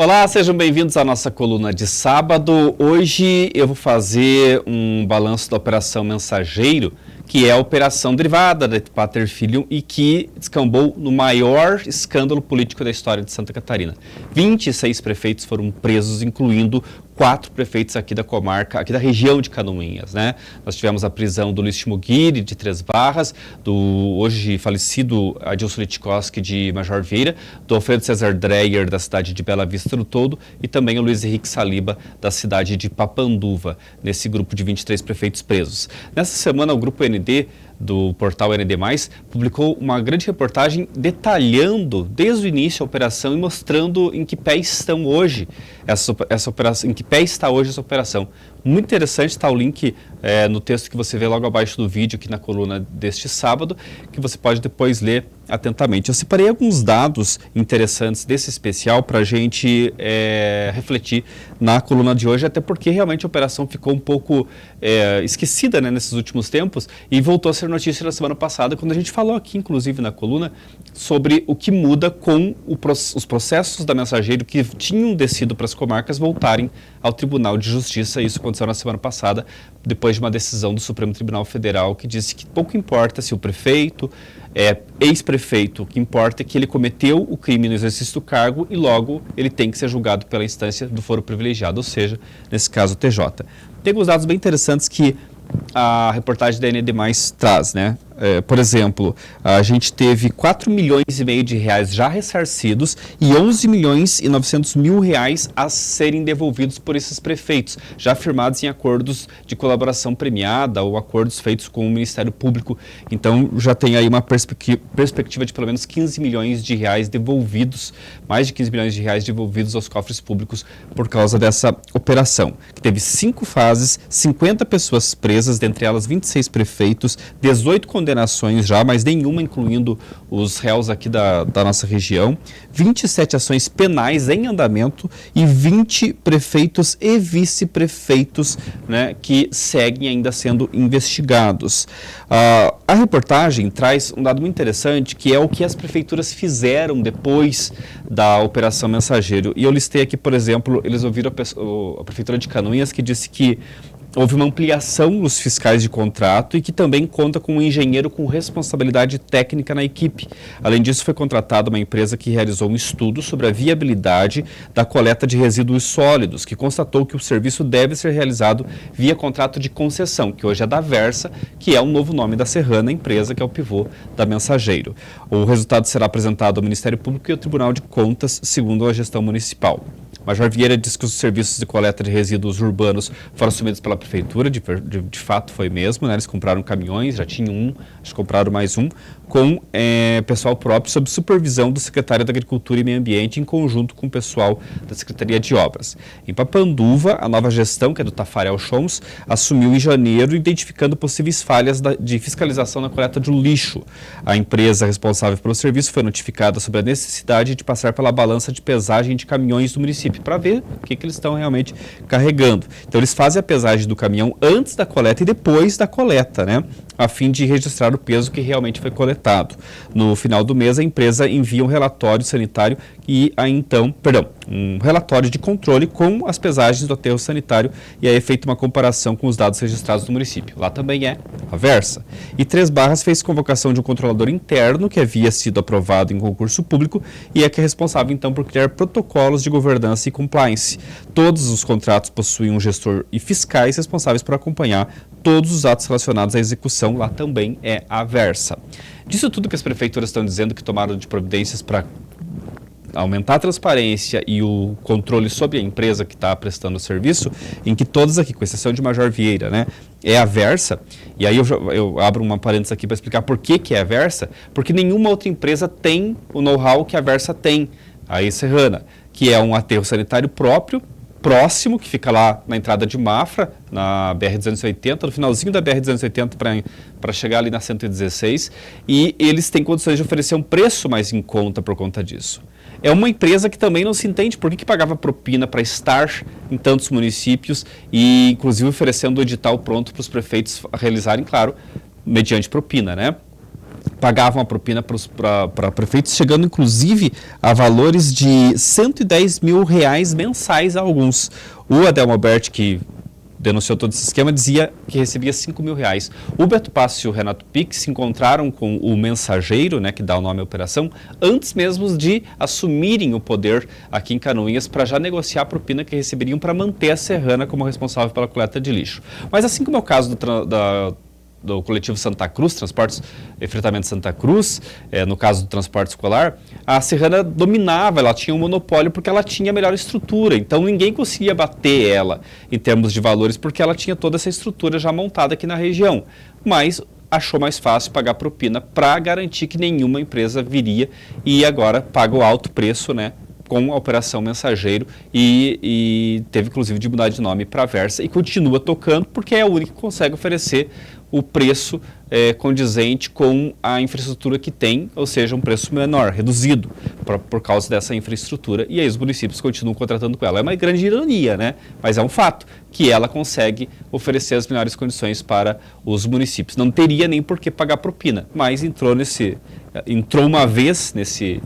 Olá, sejam bem-vindos à nossa coluna de sábado. Hoje eu vou fazer um balanço da Operação Mensageiro, que é a operação derivada da Pater Filium e que descambou no maior escândalo político da história de Santa Catarina. 26 prefeitos foram presos, incluindo 4 prefeitos aqui da comarca, aqui da região de Canoinhas, né? Nós tivemos a prisão do Luiz Timoguiri, de Três Barras, do hoje falecido Adilson Litkowski, de Major Vieira, do Alfredo César Dreyer, da cidade de Bela Vista do Todo, e também o Luiz Henrique Saliba, da cidade de Papanduva, nesse grupo de 23 prefeitos presos. Nessa semana, o Grupo ND, do portal ND+, publicou uma grande reportagem detalhando desde o início a operação e mostrando em que pé estão hoje essa operação, em que pé está hoje essa operação. Muito interessante, está o link no texto que você vê logo abaixo do vídeo, aqui na coluna deste sábado, que você pode depois ler atentamente. Eu separei alguns dados interessantes desse especial para a gente refletir na coluna de hoje, até porque realmente a operação ficou um pouco esquecida, né, nesses últimos tempos e voltou a ser notícia na semana passada, quando a gente falou aqui, inclusive na coluna, sobre o que muda com os processos da Mensageiro que tinham descido para as comarcas voltarem ao Tribunal de Justiça. Isso aconteceu na semana passada, depois de uma decisão do Supremo Tribunal Federal que disse que pouco importa se o prefeito ex-prefeito, o que importa é que ele cometeu o crime no exercício do cargo e logo ele tem que ser julgado pela instância do foro privilegiado, ou seja, nesse caso o TJ. Tem alguns dados bem interessantes que a reportagem da ND+, traz, né? Por exemplo, a gente teve 4 milhões e meio de reais já ressarcidos e 11 milhões e 900 mil reais a serem devolvidos por esses prefeitos, já firmados em acordos de colaboração premiada ou acordos feitos com o Ministério Público. Então, já tem aí uma perspectiva de pelo menos 15 milhões de reais devolvidos, mais de 15 milhões de reais devolvidos aos cofres públicos por causa dessa operação, que teve 5 fases, 50 pessoas presas, dentre elas 26 prefeitos, 18 condenações já, mas nenhuma incluindo os réus aqui da nossa região, 27 ações penais em andamento e 20 prefeitos e vice-prefeitos, né, que seguem ainda sendo investigados. A reportagem traz um dado muito interessante, que é o que as prefeituras fizeram depois da Operação Mensageiro. E eu listei aqui, por exemplo, eles ouviram a Prefeitura de Canoinhas, que disse que houve uma ampliação nos fiscais de contrato e que também conta com um engenheiro com responsabilidade técnica na equipe. Além disso, foi contratada uma empresa que realizou um estudo sobre a viabilidade da coleta de resíduos sólidos, que constatou que o serviço deve ser realizado via contrato de concessão, que hoje é da Versa, que é o novo nome da Serrana, empresa que é o pivô da Mensageiro. O resultado será apresentado ao Ministério Público e ao Tribunal de Contas, segundo a gestão municipal. Major Vieira diz que os serviços de coleta de resíduos urbanos foram assumidos pela prefeitura, de fato foi mesmo, né? Eles compraram caminhões, já tinham um, acho que compraram mais um, com pessoal próprio, sob supervisão do secretário da Agricultura e Meio Ambiente, em conjunto com o pessoal da Secretaria de Obras. Em Papanduva, a nova gestão, que é do Tafarel Chons, assumiu em janeiro, identificando possíveis falhas de fiscalização na coleta de lixo. A empresa responsável pelo serviço foi notificada sobre a necessidade de passar pela balança de pesagem de caminhões do município, para ver o que eles estão realmente carregando. Então, eles fazem a pesagem do caminhão antes da coleta e depois da coleta, né? A fim de registrar o peso que realmente foi coletado. No final do mês, a empresa envia um relatório sanitário um relatório de controle com as pesagens do aterro sanitário e aí é feita uma comparação com os dados registrados no município. Lá também é a Versa. E Três Barras fez convocação de um controlador interno que havia sido aprovado em concurso público e é que é responsável então por criar protocolos de governança e compliance. Todos os contratos possuem um gestor e fiscais responsáveis por acompanhar todos os atos relacionados à execução. Lá também é a Versa. Disso tudo que as prefeituras estão dizendo que tomaram de providências para aumentar a transparência e o controle sobre a empresa que está prestando o serviço, em que todas aqui, com exceção de Major Vieira, né, é a Versa, e aí eu abro uma parênteses aqui para explicar por que é a Versa, porque nenhuma outra empresa tem o know-how que a Versa tem, a Serrana, que é um aterro sanitário próprio, próximo, que fica lá na entrada de Mafra, na BR-280, no finalzinho da BR-280 para chegar ali na 116, e eles têm condições de oferecer um preço mais em conta por conta disso. É uma empresa que também não se entende por que pagava propina para estar em tantos municípios e, inclusive, oferecendo o edital pronto para os prefeitos realizarem, claro, mediante propina, né? pagavam a propina para prefeitos, chegando inclusive a valores de R$110 mil mensais a alguns. O Adelmo Alberti, que denunciou todo esse esquema, dizia que recebia R$5 mil. O Beto Passos e o Renato Pique se encontraram com o mensageiro, né, que dá o nome à operação, antes mesmo de assumirem o poder aqui em Canoinhas para já negociar a propina que receberiam para manter a Serrana como responsável pela coleta de lixo. Mas assim como é o caso do coletivo Santa Cruz, Transportes e Fretamento Santa Cruz, no caso do transporte escolar, a Serrana dominava, ela tinha um monopólio porque ela tinha a melhor estrutura, então ninguém conseguia bater ela em termos de valores porque ela tinha toda essa estrutura já montada aqui na região, mas achou mais fácil pagar propina para garantir que nenhuma empresa viria e agora paga o alto preço, né, com a Operação Mensageiro e teve inclusive de mudar de nome para Versa e continua tocando porque é a única que consegue oferecer o preço condizente com a infraestrutura que tem, ou seja, um preço menor, reduzido por causa dessa infraestrutura, e aí os municípios continuam contratando com ela. É uma grande ironia, né? Mas é um fato que ela consegue oferecer as melhores condições para os municípios. Não teria nem por que pagar propina, mas entrou uma vez nesse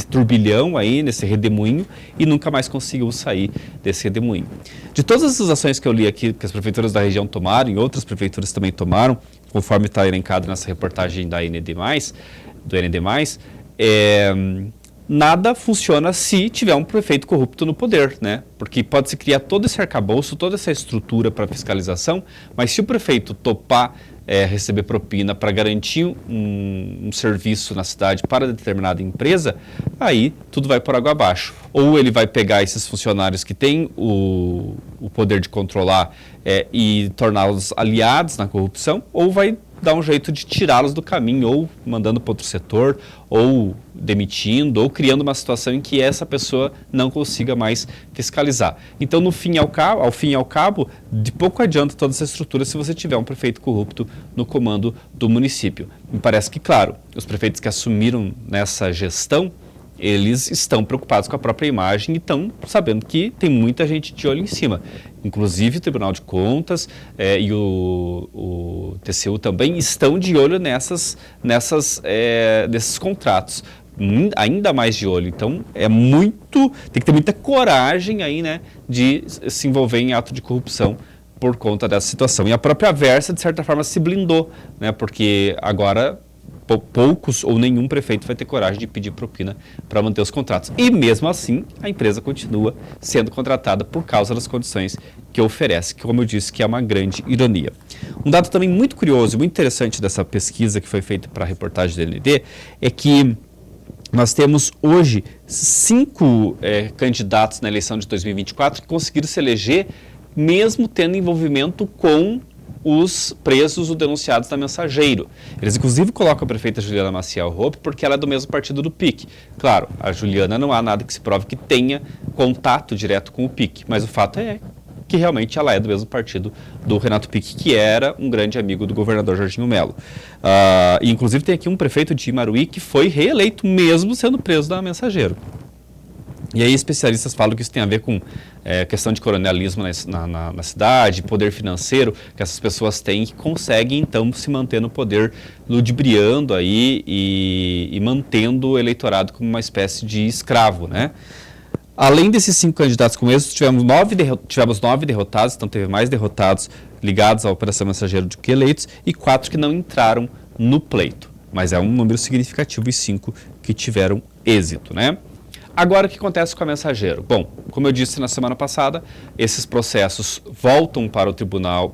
turbilhão aí, nesse redemoinho, e nunca mais conseguiu sair desse redemoinho. De todas essas ações que eu li aqui, que as prefeituras da região tomaram, e outras prefeituras também tomaram, conforme está elencado nessa reportagem da ND+, do ND+, nada funciona se tiver um prefeito corrupto no poder, né? Porque pode-se criar todo esse arcabouço, toda essa estrutura para fiscalização, mas se o prefeito topar receber propina para garantir um serviço na cidade para determinada empresa, aí tudo vai por água abaixo. Ou ele vai pegar esses funcionários que têm o poder de controlar e torná-los aliados na corrupção, ou vai dar um jeito de tirá-los do caminho, ou mandando para outro setor, ou demitindo, ou criando uma situação em que essa pessoa não consiga mais fiscalizar. Então, ao fim e ao cabo, de pouco adianta toda essa estrutura se você tiver um prefeito corrupto no comando do município. Me parece que, claro, os prefeitos que assumiram nessa gestão, eles estão preocupados com a própria imagem e estão sabendo que tem muita gente de olho em cima. Inclusive o Tribunal de Contas e o TCU também estão de olho nesses contratos. Ainda mais de olho. Então, tem que ter muita coragem aí, né, de se envolver em ato de corrupção por conta dessa situação. E a própria Versa, de certa forma, se blindou, né, porque agora poucos ou nenhum prefeito vai ter coragem de pedir propina para manter os contratos. E mesmo assim, a empresa continua sendo contratada por causa das condições que oferece, que, como eu disse, que é uma grande ironia. Um dado também muito curioso e muito interessante dessa pesquisa que foi feita para a reportagem da LND é que nós temos hoje 5 candidatos na eleição de 2024 que conseguiram se eleger mesmo tendo envolvimento com os presos ou denunciados da Mensageiro. Eles, inclusive, colocam a prefeita Juliana Maciel Hoppe porque ela é do mesmo partido do PIC. Claro, a Juliana não há nada que se prove que tenha contato direto com o PIC, mas o fato é que realmente ela é do mesmo partido do Renato Pique, que era um grande amigo do governador Jorginho Melo. E, inclusive, tem aqui um prefeito de Imaruí que foi reeleito mesmo sendo preso da Mensageiro. E aí especialistas falam que isso tem a ver com questão de coronelismo na cidade, poder financeiro que essas pessoas têm, que conseguem então se manter no poder, ludibriando aí e mantendo o eleitorado como uma espécie de escravo, né? Além desses 5 candidatos com êxito, tivemos 9 derrotados, então teve mais derrotados ligados à Operação Mensageiro do que eleitos, e 4 que não entraram no pleito. Mas é um número significativo e 5 que tiveram êxito, né? Agora, o que acontece com a Mensageiro? Bom, como eu disse na semana passada, esses processos voltam para o Tribunal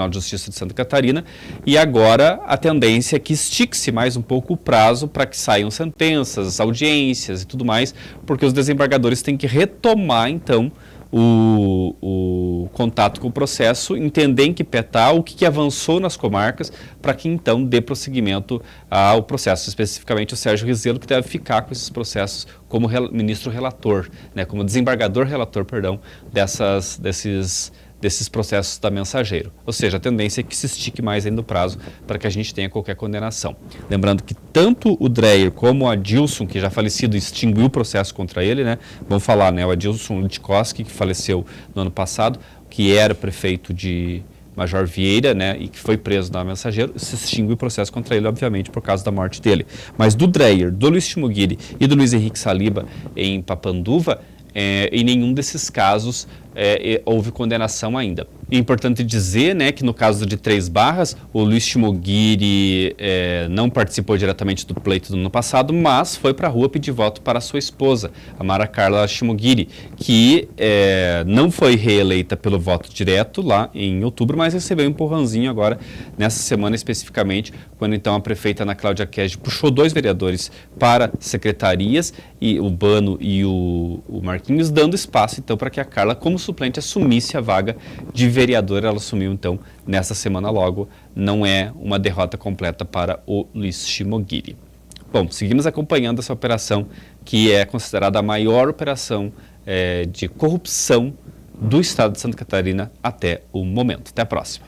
de Justiça de Santa Catarina e agora a tendência é que estique-se mais um pouco o prazo para que saiam sentenças, audiências e tudo mais, porque os desembargadores têm que retomar, então, o contato com o processo, entender em que pé está, o que avançou nas comarcas, para que então dê prosseguimento ao processo. Especificamente o Sérgio Rizelo, que deve ficar com esses processos como ministro relator, né, como desembargador relator, perdão, desses processos da Mensageiro. Ou seja, a tendência é que se estique mais ainda o prazo para que a gente tenha qualquer condenação. Lembrando que tanto o Dreyer como o Adilson, que já falecido, extinguiu o processo contra ele, né? Vamos falar, né? O Adilson Litkowski, que faleceu no ano passado, que era prefeito de Major Vieira, né, e que foi preso na Mensageiro, se extingue o processo contra ele, obviamente, por causa da morte dele. Mas do Dreyer, do Luiz Timoguiri e do Luiz Henrique Saliba em Papanduva, em nenhum desses casos houve condenação ainda. É importante dizer, né, que no caso de Três Barras, o Luiz Timoguiri não participou diretamente do pleito do ano passado, mas foi para a rua pedir voto para a sua esposa, a Mara Carla Timoguiri, que não foi reeleita pelo voto direto lá em outubro, mas recebeu um empurrãozinho agora, nessa semana especificamente, quando então a prefeita Ana Cláudia Kege puxou 2 vereadores para secretarias, e o Bano e o Marquinhos, dando espaço então para que a Carla, como suplente, assumisse a vaga de vereadora. Ela assumiu então nessa semana logo. Não é uma derrota completa para o Luiz Timoguiri. Bom, seguimos acompanhando essa operação, que é considerada a maior operação de corrupção do estado de Santa Catarina até o momento. Até a próxima.